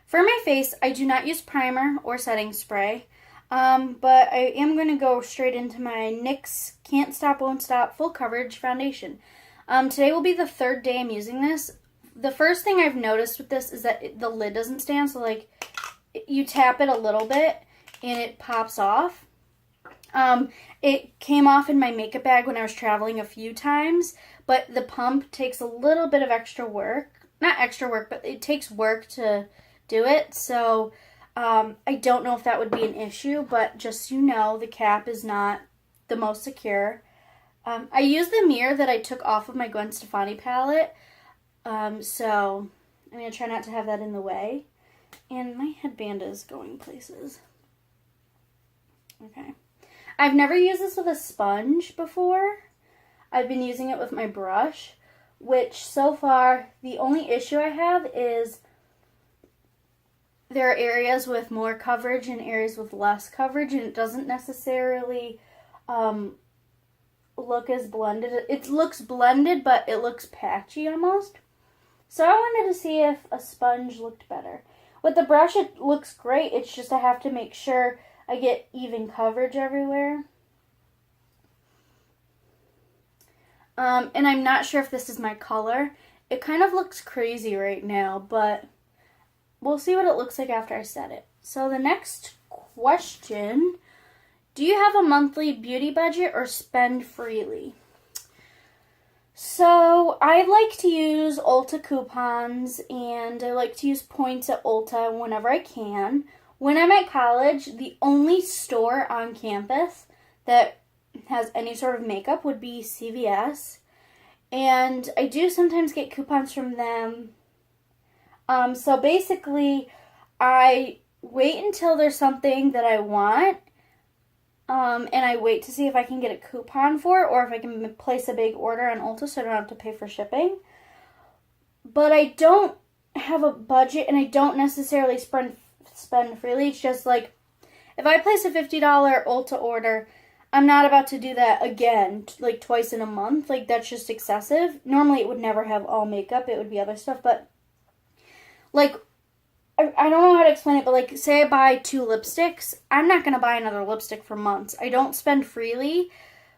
For my face, I do not use primer or setting spray, but I am going to go straight into my NYX Can't Stop, Won't Stop Full Coverage Foundation. Today will be the third day I'm using this. The first thing I've noticed with this is that the lid doesn't stand, so like you tap it a little bit and it pops off. It came off in my makeup bag when I was traveling a few times, but the pump takes a little bit of extra work. Not extra work, but it takes work to do it. So I don't know if that would be an issue, but just so you know, the cap is not the most secure. I used the mirror that I took off of my Gwen Stefani palette, so I'm going to try not to have that in the way. And my headband is going places. Okay. I've never used this with a sponge before. I've been using it with my brush, which so far the only issue I have is there are areas with more coverage and areas with less coverage, and it doesn't necessarily look as blended. It looks blended, but it looks patchy almost. So I wanted to see if a sponge looked better. With the brush, it looks great. It's just I have to make sure I get even coverage everywhere. And I'm not sure if this is my color. It kind of looks crazy right now, but we'll see what it looks like after I set it. So the next question, do you have a monthly beauty budget or spend freely? So I like to use Ulta coupons, and I like to use points at Ulta whenever I can. When I'm at college, the only store on campus that has any sort of makeup would be CVS. And I do sometimes get coupons from them. So basically, I wait until there's something that I want, and I wait to see if I can get a coupon for it, or if I can place a big order on Ulta so I don't have to pay for shipping. But I don't have a budget, and I don't necessarily spend freely. It's just like, if I place a $50 Ulta order, I'm not about to do that again, like twice in a month. Like, that's just excessive. Normally, it would never have all makeup. It would be other stuff. But, like, I don't know how to explain it, but, like, say I buy 2 lipsticks. I'm not going to buy another lipstick for months. I don't spend freely,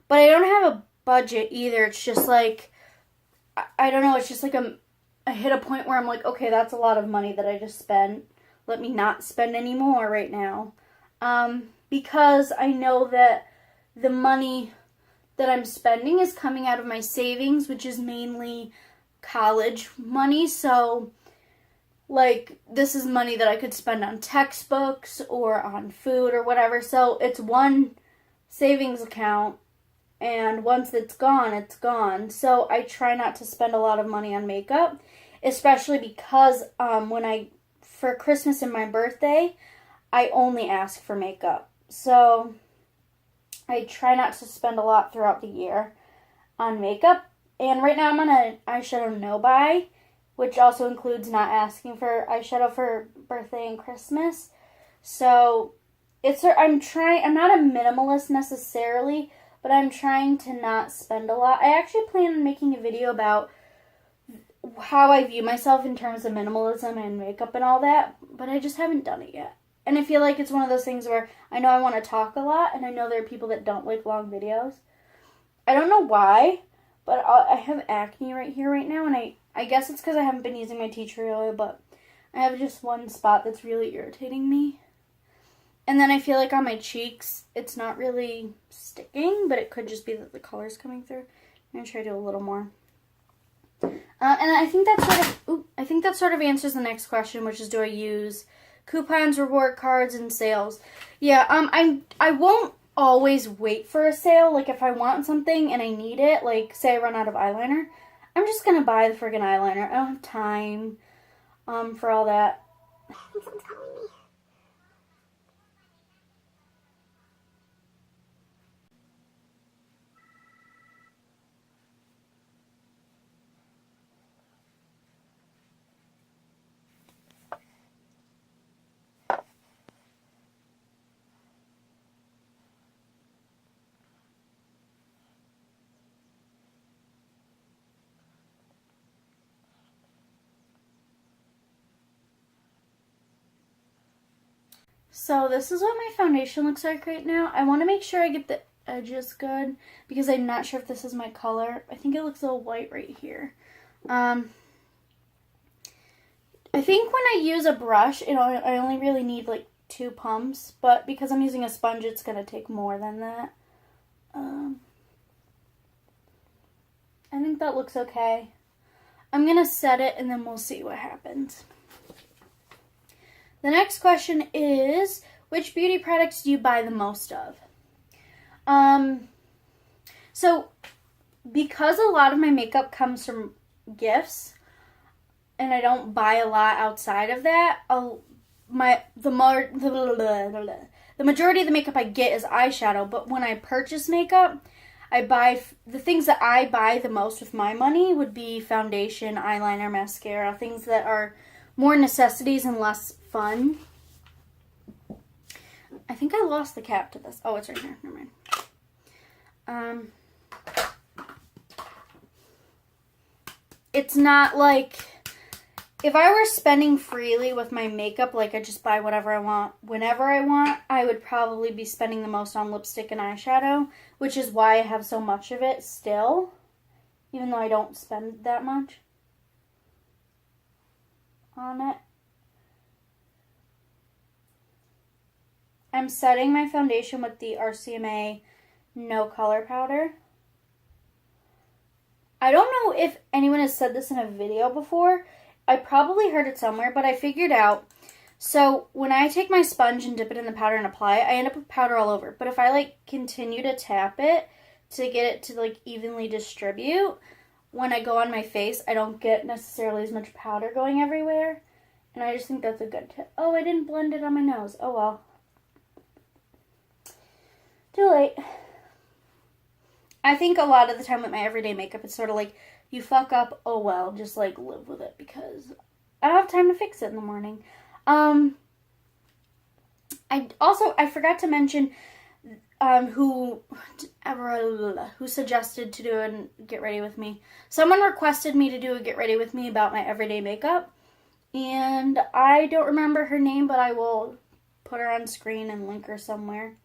but I don't have a budget either. It's just, like, I don't know. It's just, like, I hit a point where I'm like, okay, that's a lot of money that I just spent. Let me not spend any more right now. Because I know that the money that I'm spending is coming out of my savings, which is mainly college money. So, like, this is money that I could spend on textbooks or on food or whatever. So it's one savings account, and once it's gone, it's gone. So I try not to spend a lot of money on makeup, especially because for Christmas and my birthday, I only ask for makeup. So I try not to spend a lot throughout the year on makeup. And right now I'm on an eyeshadow no-buy, which also includes not asking for eyeshadow for birthday and Christmas. So I'm not a minimalist necessarily, but I'm trying to not spend a lot. I actually plan on making a video about how I view myself in terms of minimalism and makeup and all that, but I just haven't done it yet. And I feel like it's one of those things where I know I want to talk a lot, and I know there are people that don't like long videos. I don't know why, but I have acne right here right now, and I guess it's because I haven't been using my tea tree oil, but I have just one spot that's really irritating me. And then I feel like on my cheeks, it's not really sticking, but it could just be that the color's coming through. I'm going to try to do a little more. And I think that sort of answers the next question, which is, do I use coupons, reward cards, and sales? Yeah, I won't always wait for a sale. Like, if I want something and I need it, like, say I run out of eyeliner, I'm just gonna buy the friggin' eyeliner. I don't have time for all that. I think someone's calling me. So this is what my foundation looks like right now. I want to make sure I get the edges good because I'm not sure if this is my color. I think it looks a little white right here. I think when I use a brush, I only really need like 2 pumps, but because I'm using a sponge, it's going to take more than that. I think that looks okay. I'm going to set it and then we'll see what happens. The next question is, which beauty products do you buy the most of? So because a lot of my makeup comes from gifts and I don't buy a lot outside of that, the majority of the makeup I get is eyeshadow, but when I purchase makeup, I buy the things that I buy the most with my money would be foundation, eyeliner, mascara, things that are more necessities and less fun. I think I lost the cap to this. Oh, it's right here. Never mind. It's not like if I were spending freely with my makeup, like I just buy whatever I want, whenever I want, I would probably be spending the most on lipstick and eyeshadow, which is why I have so much of it still, even though I don't spend that much on it. I'm setting my foundation with the RCMA No Color Powder. I don't know if anyone has said this in a video before. I probably heard it somewhere, but I figured out. So when I take my sponge and dip it in the powder and apply it, I end up with powder all over. But if I like continue to tap it to get it to like evenly distribute, when I go on my face, I don't get necessarily as much powder going everywhere. And I just think that's a good tip. Oh, I didn't blend it on my nose. Oh well. Too late. I think a lot of the time with my everyday makeup, it's sort of like, you fuck up, oh well, just like live with it because I don't have time to fix it in the morning. I forgot to mention who suggested to do a get ready with me. Someone requested me to do a get ready with me about my everyday makeup, and I don't remember her name, but I will put her on screen and link her somewhere.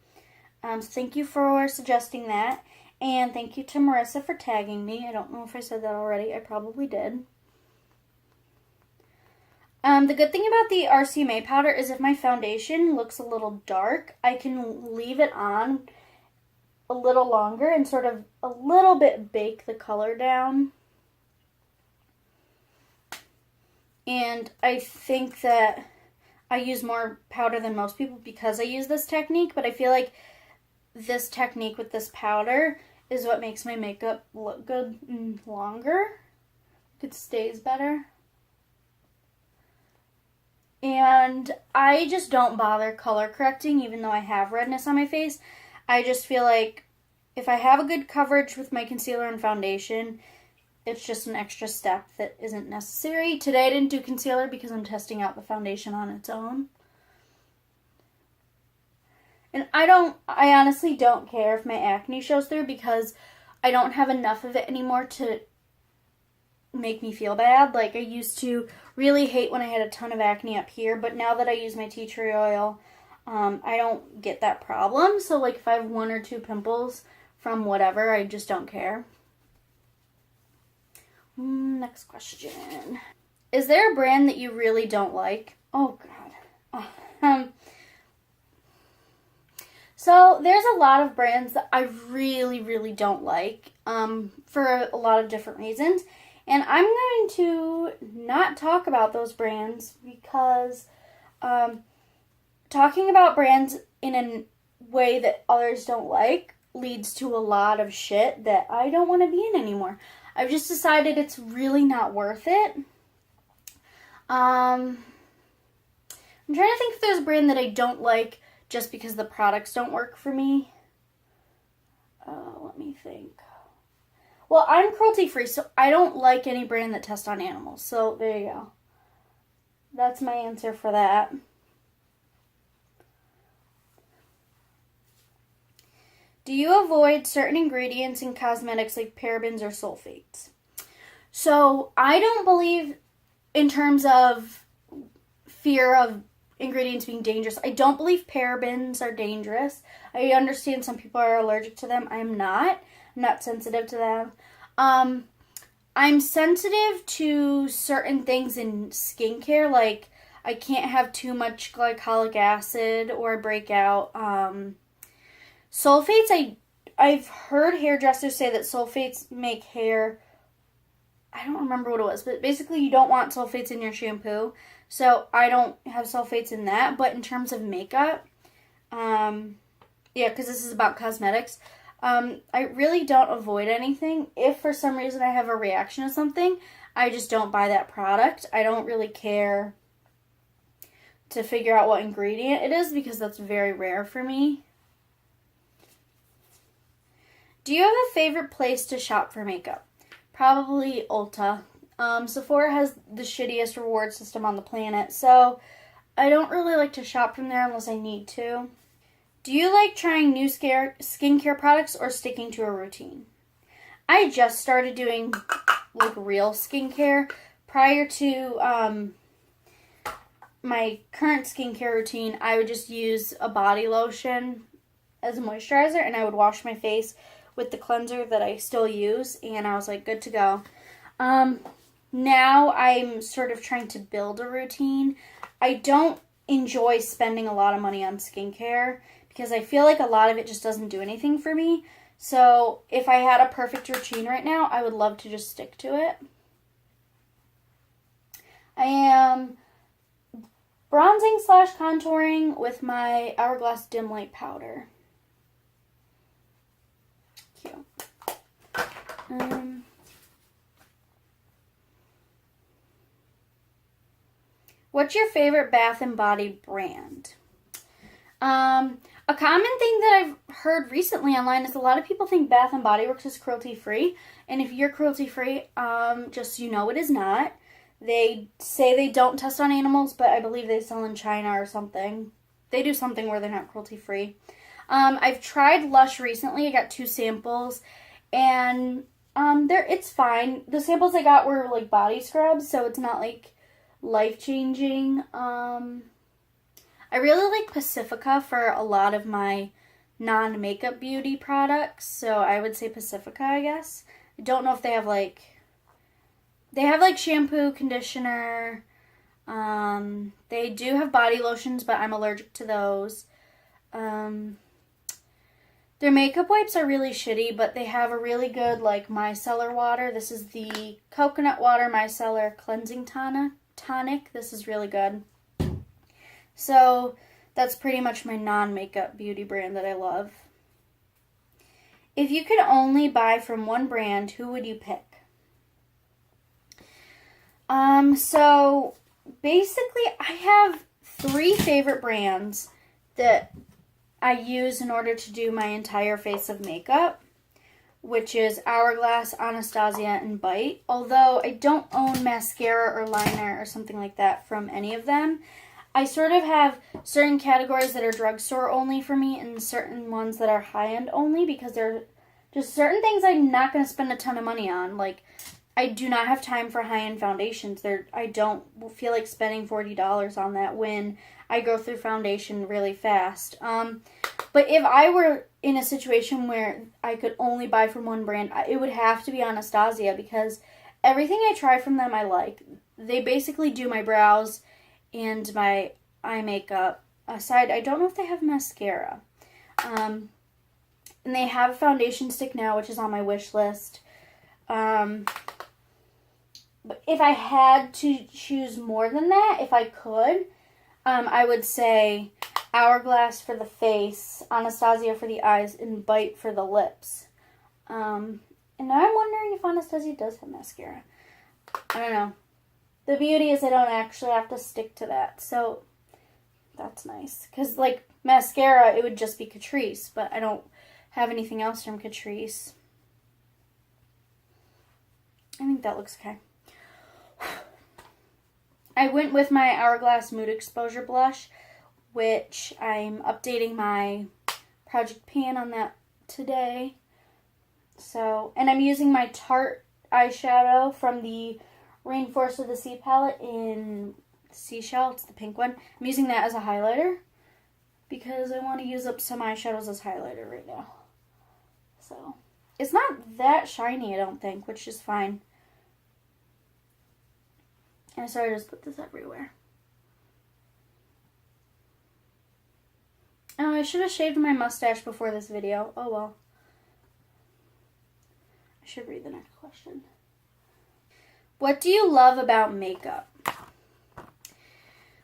So thank you for suggesting that. And thank you to Marissa for tagging me. I don't know if I said that already. I probably did. The good thing about the RCMA powder is if my foundation looks a little dark, I can leave it on a little longer and sort of a little bit bake the color down. And I think that I use more powder than most people because I use this technique, but I feel like this technique with this powder is what makes my makeup look good and longer. It stays better. And I just don't bother color correcting even though I have redness on my face. I just feel like if I have a good coverage with my concealer and foundation, it's just an extra step that isn't necessary. Today I didn't do concealer because I'm testing out the foundation on its own. And I honestly don't care if my acne shows through because I don't have enough of it anymore to make me feel bad. Like I used to really hate when I had a ton of acne up here, but now that I use my tea tree oil, I don't get that problem. So like if I have 1 or 2 pimples from whatever, I just don't care. Next question. Is there a brand that you really don't like? Oh God. So there's a lot of brands that I really, really don't like for a lot of different reasons. And I'm going to not talk about those brands because talking about brands in a way that others don't like leads to a lot of shit that I don't want to be in anymore. I've just decided it's really not worth it. I'm trying to think if there's a brand that I don't like just because the products don't work for me. Let me think. Well, I'm cruelty-free, so I don't like any brand that tests on animals. So there you go. That's my answer for that. Do you avoid certain ingredients in cosmetics like parabens or sulfates? So I don't believe in terms of fear of ingredients being dangerous. I don't believe parabens are dangerous. I understand some people are allergic to them. I'm not. I'm not sensitive to them. I'm sensitive to certain things in skincare, like I can't have too much glycolic acid or break out. Sulfates, I've heard hairdressers say that sulfates make hair, I don't remember what it was, but basically you don't want sulfates in your shampoo. So I don't have sulfates in that. But in terms of makeup, yeah, because this is about cosmetics, I really don't avoid anything. If for some reason I have a reaction to something, I just don't buy that product. I don't really care to figure out what ingredient it is because that's very rare for me. Do you have a favorite place to shop for makeup? Probably Ulta. Sephora has the shittiest reward system on the planet, so I don't really like to shop from there unless I need to. Do you like trying new skincare products or sticking to a routine? I just started doing like real skincare. Prior to my current skincare routine, I would just use a body lotion as a moisturizer, and I would wash my face with the cleanser that I still use, and I was like, good to go. Now I'm sort of trying to build a routine. I don't enjoy spending a lot of money on skincare because I feel like a lot of it just doesn't do anything for me. So if I had a perfect routine right now, I would love to just stick to it. I am bronzing / contouring with my Hourglass Dim Light Powder. Cute. What's your favorite Bath & Body brand? A common thing that I've heard recently online is a lot of people think Bath & Body Works is cruelty-free. And if you're cruelty-free, just so you know, it is not. They say they don't test on animals, but I believe they sell in China or something. They do something where they're not cruelty-free. I've tried Lush recently. I got 2 samples, and it's fine. The samples I got were like body scrubs, so it's not like life-changing. I really like Pacifica for a lot of my non-makeup beauty products, so I would say Pacifica, I guess. I don't know if they have like shampoo, conditioner. They do have body lotions, but I'm allergic to those. Their makeup wipes are really shitty, but they have a really good like micellar water. This is the coconut water micellar cleansing tonic. This is really good. So that's pretty much my non-makeup beauty brand that I love. If you could only buy from one brand, who would you pick? So basically I have 3 favorite brands that I use in order to do my entire face of makeup, which is Hourglass, Anastasia, and Bite. Although I don't own mascara or liner or something like that from any of them, I sort of have certain categories that are drugstore only for me and certain ones that are high-end only because they're just certain things I'm not going to spend a ton of money on. Like, I do not have time for high-end foundations. I don't feel like spending $40 on that when I go through foundation really fast. But if I were in a situation where I could only buy from one brand, it would have to be Anastasia because everything I try from them I like. They basically do my brows and my eye makeup. Aside, I don't know if they have mascara. And they have a foundation stick now, which is on my wish list. But if I had to choose more than that, if I could, I would say Hourglass for the face, Anastasia for the eyes, and Bite for the lips. And now I'm wondering if Anastasia does have mascara. I don't know. The beauty is I don't actually have to stick to that, so that's nice. Because, like, mascara, it would just be Catrice, but I don't have anything else from Catrice. I think that looks okay. I went with my Hourglass Mood Exposure Blush, which I'm updating my Project Pan on that today. So, and I'm using my Tarte eyeshadow from the Rainforest of the Sea palette in Seashell. It's the pink one. I'm using that as a highlighter because I want to use up some eyeshadows as highlighter right now. So, it's not that shiny, I don't think, which is fine. And sorry to just put this everywhere. Oh, I should have shaved my mustache before this video. Oh well. I should read the next question. What do you love about makeup?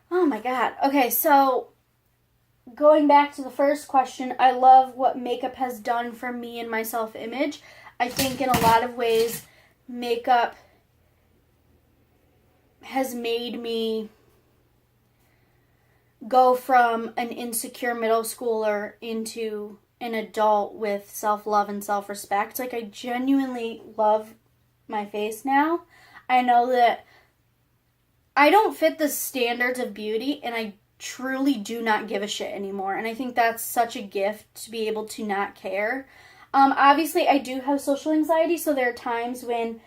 Oh my god. Okay, so going back to the first question, I love what makeup has done for me and my self-image. I think in a lot of ways, makeup has made me go from an insecure middle schooler into an adult with self-love and self-respect. Like, I genuinely love my face now. I know that I don't fit the standards of beauty, and I truly do not give a shit anymore. And I think that's such a gift to be able to not care. Obviously, I do have social anxiety, so there are times when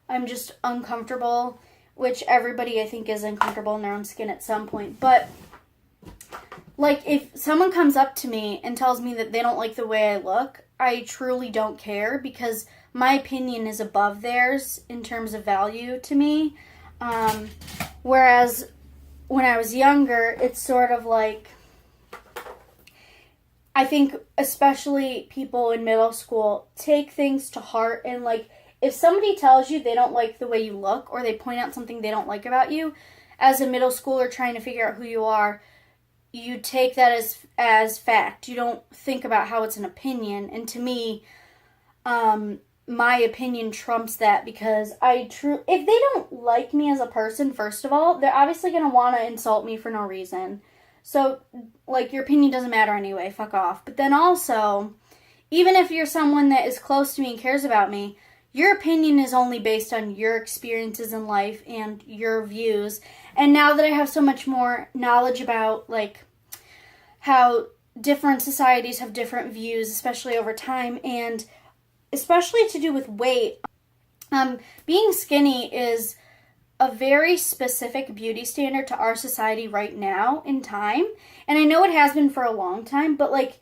I'm just uncomfortable, which everybody, I think, is uncomfortable in their own skin at some point. But like, if someone comes up to me and tells me that they don't like the way I look, I truly don't care because my opinion is above theirs in terms of value to me. Whereas when I was younger, it's sort of like, I think especially people in middle school take things to heart, and like, if somebody tells you they don't like the way you look or they point out something they don't like about you, as a middle schooler trying to figure out who you are, you take that as fact. You don't think about how it's an opinion. And to me, my opinion trumps that because if they don't like me as a person, first of all, they're obviously going to want to insult me for no reason. So, like, your opinion doesn't matter anyway. Fuck off. But then also, even if you're someone that is close to me and cares about me, your opinion is only based on your experiences in life and your views. And now that I have so much more knowledge about, like, how different societies have different views, especially over time, and especially to do with weight, being skinny is a very specific beauty standard to our society right now in time. And I know it has been for a long time, but, like,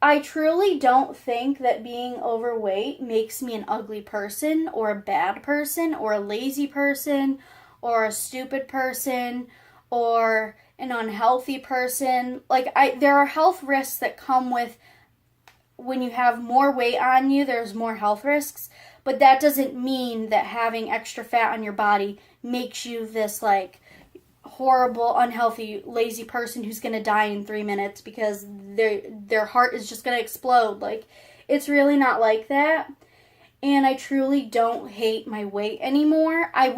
I truly don't think that being overweight makes me an ugly person or a bad person or a lazy person or a stupid person or an unhealthy person. Like, there are health risks that come with when you have more weight on you, there's more health risks, but that doesn't mean that having extra fat on your body makes you this, like, horrible, unhealthy, lazy person who's going to die in 3 minutes because their heart is just going to explode. Like, it's really not like that. And I truly don't hate my weight anymore. I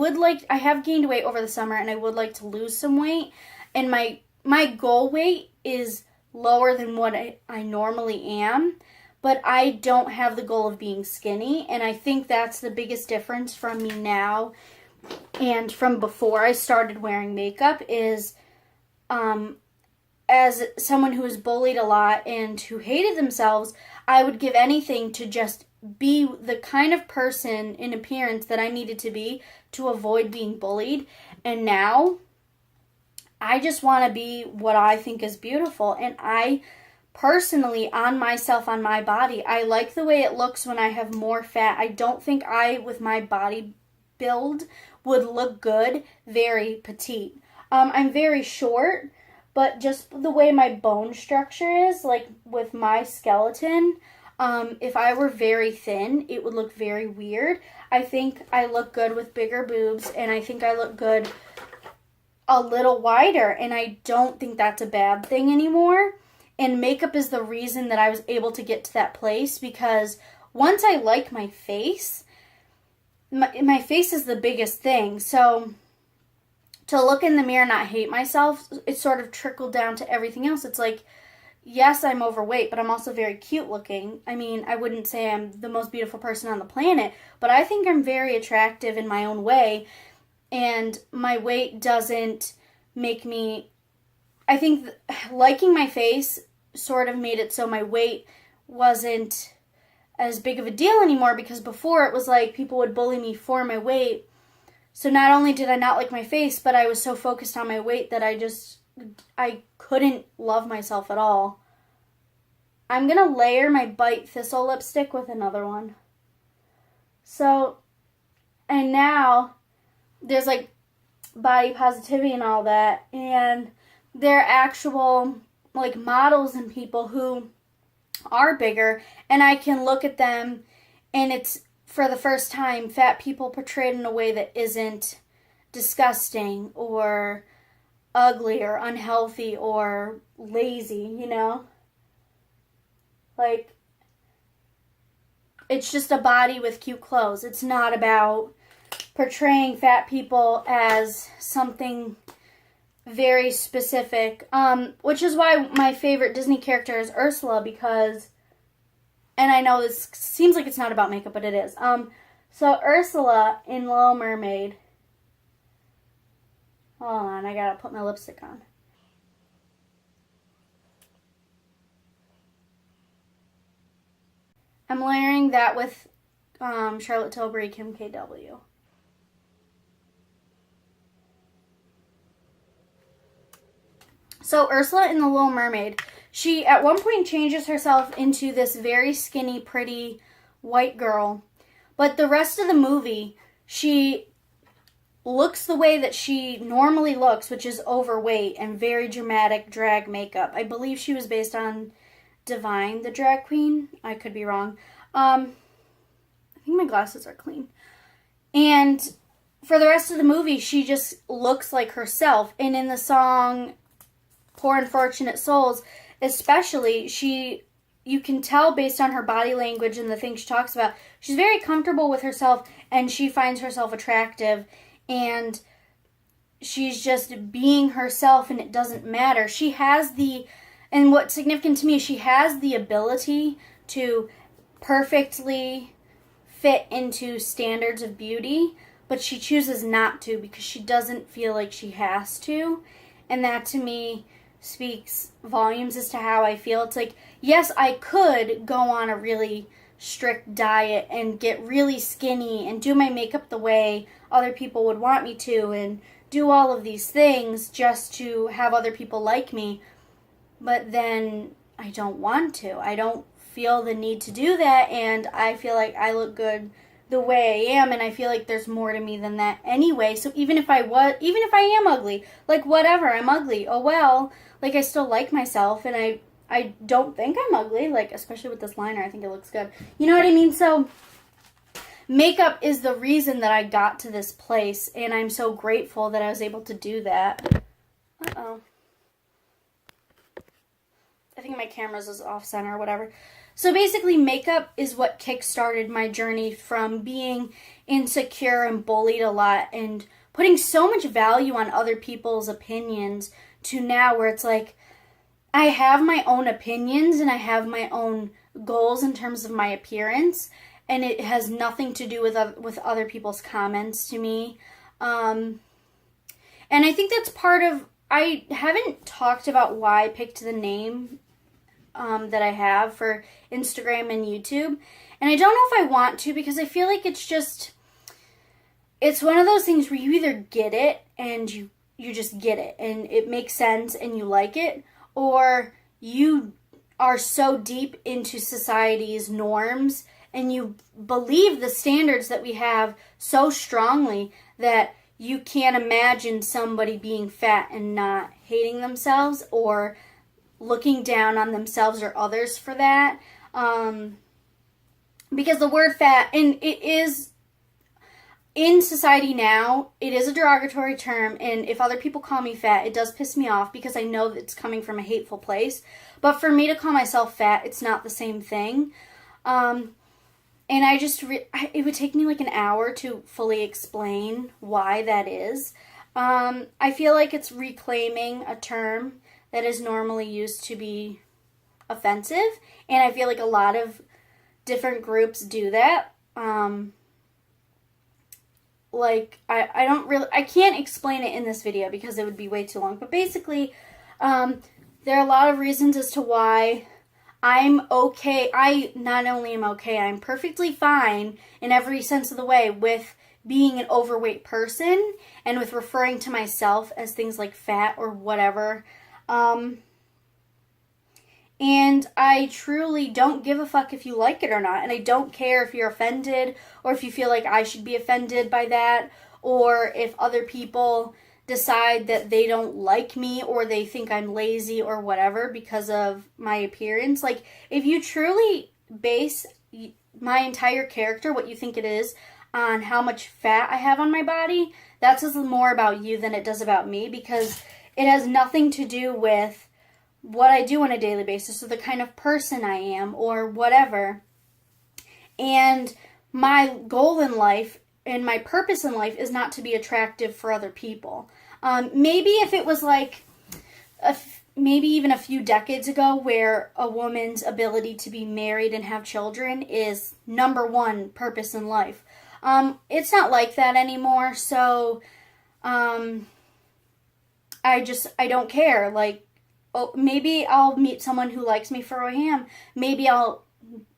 have gained weight over the summer, and I would like to lose some weight. And my goal weight is lower than what I normally am. But I don't have the goal of being skinny. And I think that's the biggest difference from me now and from before I started wearing makeup is, as someone who was bullied a lot and who hated themselves, I would give anything to just be the kind of person in appearance that I needed to be to avoid being bullied. And now, I just want to be what I think is beautiful. And I personally, on myself, on my body, I like the way it looks when I have more fat. I don't think with my body build, would look good very petite. I'm very short, but just the way my bone structure is, like with my skeleton, if I were very thin, it would look very weird. I think I look good with bigger boobs, and I think I look good a little wider, and I don't think that's a bad thing anymore. And makeup is the reason that I was able to get to that place, because once I like my face, my face is the biggest thing. So to look in the mirror and not hate myself, it sort of trickled down to everything else. It's like, yes, I'm overweight, but I'm also very cute looking. I mean, I wouldn't say I'm the most beautiful person on the planet, but I think I'm very attractive in my own way. And my weight doesn't make me... I think liking my face sort of made it so my weight wasn't as big of a deal anymore, because before it was like people would bully me for my weight. So not only did I not like my face, but I was so focused on my weight that I couldn't love myself at all. I'm going to layer my Bite Thistle lipstick with another one. So, and now there's like body positivity and all that, and there are actual like models and people who are bigger, and I can look at them, and it's for the first time fat people portrayed in a way that isn't disgusting or ugly or unhealthy or lazy, you know? Like, it's just a body with cute clothes. It's not about portraying fat people as something very specific, which is why my favorite Disney character is Ursula, because, and I know this seems like it's not about makeup, but it is. So Ursula in Little Mermaid, hold on, I gotta put my lipstick on. I'm layering that with Charlotte Tilbury, Kim KW. So Ursula in The Little Mermaid, she at one point changes herself into this very skinny, pretty white girl. But the rest of the movie, she looks the way that she normally looks, which is overweight and very dramatic drag makeup. I believe she was based on Divine, the drag queen. I could be wrong. I think my glasses are clean. And for the rest of the movie, she just looks like herself. And in the song Poor Unfortunate Souls, especially, you can tell based on her body language and the things she talks about, she's very comfortable with herself and she finds herself attractive, and she's just being herself and it doesn't matter. She has and what's significant to me, she has the ability to perfectly fit into standards of beauty, but she chooses not to because she doesn't feel like she has to. And that to me speaks volumes as to how I feel. It's like, yes, I could go on a really strict diet and get really skinny and do my makeup the way other people would want me to and do all of these things just to have other people like me. But then I don't want to. I don't feel the need to do that, and I feel like I look good the way I am, and I feel like there's more to me than that anyway. So even if I am ugly, like whatever, I'm ugly. Oh well, like I still like myself, and I don't think I'm ugly, like especially with this liner, I think it looks good. You know what I mean? So makeup is the reason that I got to this place, and I'm so grateful that I was able to do that. Uh-oh. I think my camera's is off center or whatever. So basically, makeup is what kick-started my journey from being insecure and bullied a lot and putting so much value on other people's opinions to now where it's like, I have my own opinions and I have my own goals in terms of my appearance, and it has nothing to do with other people's comments to me. And I think that's part of, I haven't talked about why I picked the name that I have for Instagram and YouTube. And I don't know if I want to, because I feel like it's one of those things where you either get it and you just get it and it makes sense and you like it, or you are so deep into society's norms and you believe the standards that we have so strongly that you can't imagine somebody being fat and not hating themselves or looking down on themselves or others for that. Because the word fat, and it is, in society now, it is a derogatory term, and if other people call me fat, it does piss me off because I know that it's coming from a hateful place. But for me to call myself fat, it's not the same thing. And it would take me like an hour to fully explain why that is. I feel like it's reclaiming a term that is normally used to be offensive, and I feel like a lot of different groups do that. I can't explain it in this video because it would be way too long, but basically, there are a lot of reasons as to why I'm okay. I not only am okay, I'm perfectly fine in every sense of the way with being an overweight person and with referring to myself as things like fat or whatever. And I truly don't give a fuck if you like it or not. And I don't care if you're offended or if you feel like I should be offended by that, or if other people decide that they don't like me or they think I'm lazy or whatever because of my appearance. Like, if you truly base my entire character, what you think it is, on how much fat I have on my body, that says more about you than it does about me, because it has nothing to do with what I do on a daily basis or the kind of person I am or whatever. And my goal in life and my purpose in life is not to be attractive for other people. Maybe if it was like maybe even a few decades ago, where a woman's ability to be married and have children is number one purpose in life. It's not like that anymore, so I don't care. Like, oh, maybe I'll meet someone who likes me for who I am. Maybe I'll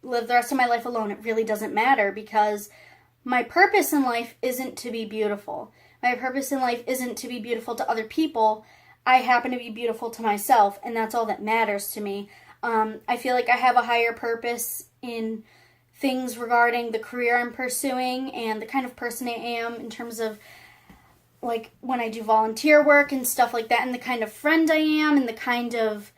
live the rest of my life alone. It really doesn't matter, because my purpose in life isn't to be beautiful. My purpose in life isn't to be beautiful to other people. I happen to be beautiful to myself, and that's all that matters to me. I feel like I have a higher purpose in things regarding the career I'm pursuing and the kind of person I am in terms of, like, when I do volunteer work and stuff like that, and the kind of friend I am, and the kind of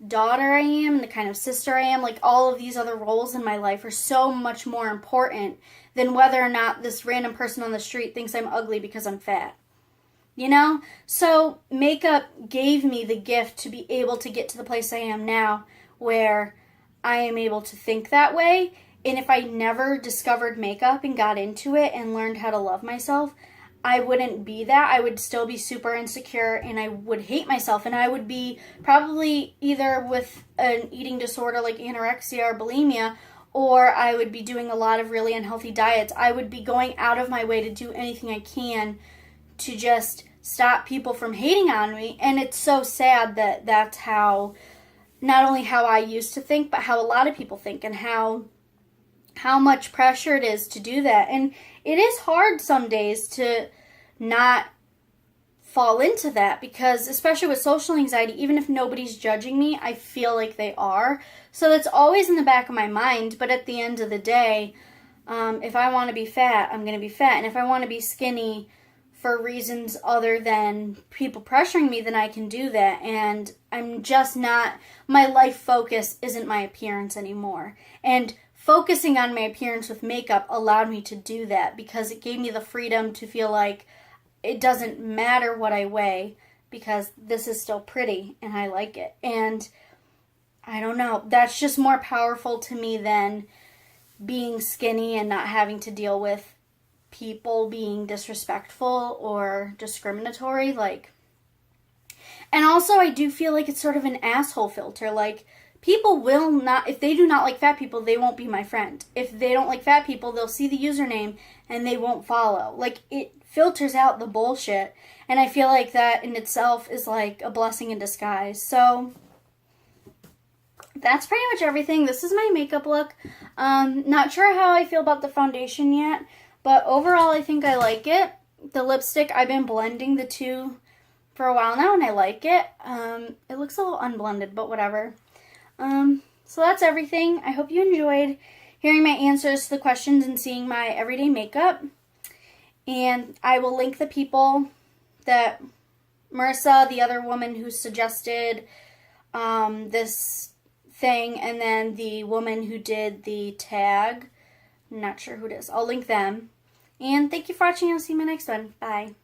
daughter I am, and the kind of sister I am. Like, all of these other roles in my life are so much more important than whether or not this random person on the street thinks I'm ugly because I'm fat. You know? So makeup gave me the gift to be able to get to the place I am now, where I am able to think that way. And if I never discovered makeup and got into it and learned how to love myself, I wouldn't be that. I would still be super insecure, and I would hate myself, and I would be probably either with an eating disorder like anorexia or bulimia, or I would be doing a lot of really unhealthy diets. I would be going out of my way to do anything I can to just stop people from hating on me. And it's so sad that that's how, not only how I used to think, but how a lot of people think, and how much pressure it is to do that. And it is hard some days to not fall into that, because especially with social anxiety, even if nobody's judging me, I feel like they are. So that's always in the back of my mind. But at the end of the day, if I want to be fat, I'm going to be fat. And if I want to be skinny for reasons other than people pressuring me, then I can do that. And I'm just not, my life focus isn't my appearance anymore. And focusing on my appearance with makeup allowed me to do that, because it gave me the freedom to feel like it doesn't matter what I weigh, because this is still pretty and I like it. And I don't know, that's just more powerful to me than being skinny and not having to deal with people being disrespectful or discriminatory. Like, and also I do feel like it's sort of an asshole filter. Like, people will not, if they do not like fat people, they won't be my friend. If they don't like fat people, they'll see the username and they won't follow. Like, it filters out the bullshit. And I feel like that in itself is like a blessing in disguise. So that's pretty much everything. This is my makeup look. Not sure how I feel about the foundation yet, but overall I think I like it. The lipstick, I've been blending the two for a while now and I like it. It looks a little unblended, but whatever. So that's everything. I hope you enjoyed hearing my answers to the questions and seeing my everyday makeup. And I will link the people that Marissa, the other woman who suggested this thing, and then the woman who did the tag. I'm not sure who it is. I'll link them. And thank you for watching. I'll see you in my next one. Bye.